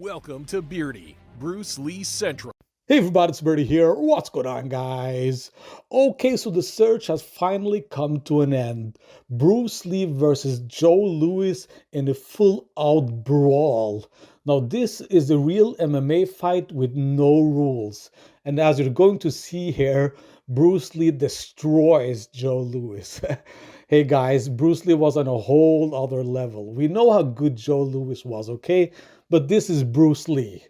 Welcome to Beardy, Bruce Lee Central. Hey everybody, it's Birdie here. What's going on, guys? Okay, so the search has finally come to an end. Bruce Lee versus Joe Louis in a full-out brawl. Now, this is a real MMA fight with no rules. And as you're going to see here, Bruce Lee destroys Joe Louis. Hey guys, Bruce Lee was on a whole other level. We know how good Joe Louis was, okay? But this is Bruce Lee.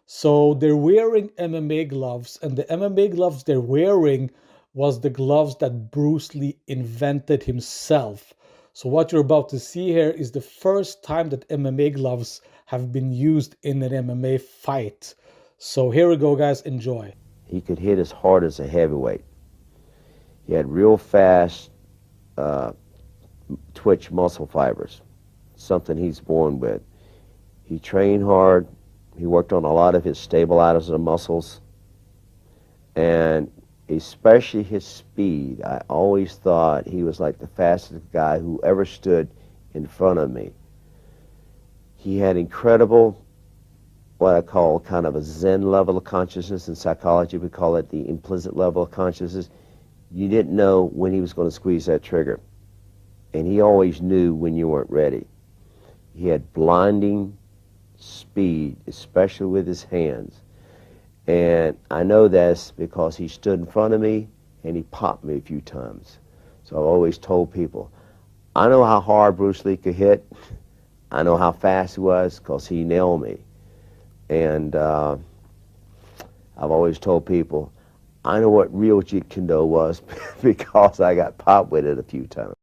So they're wearing MMA gloves, and the MMA gloves they're wearing was the gloves that Bruce Lee invented himself. So what you're about to see here is the first time that MMA gloves have been used in an MMA fight. So here we go, guys. Enjoy. He could hit as hard as a heavyweight. He had real fast twitch muscle fibers, something he's born with. He trained hard. He worked on a lot of his stabilizers and muscles, and especially his speed. I always thought he was like the fastest guy who ever stood in front of me. He had incredible, what I call kind of a Zen level of consciousness. In psychology, we call it the implicit level of consciousness. You didn't know when he was going to squeeze that trigger, and he always knew when you weren't ready. He had blinding speed, especially with his hands. And I know that's because he stood in front of me and he popped me a few times. So I've always told people, I know how hard Bruce Lee could hit. I know how fast he was because he nailed me. And I've always told people, I know what real Jeet Kune Do was because I got popped with it a few times.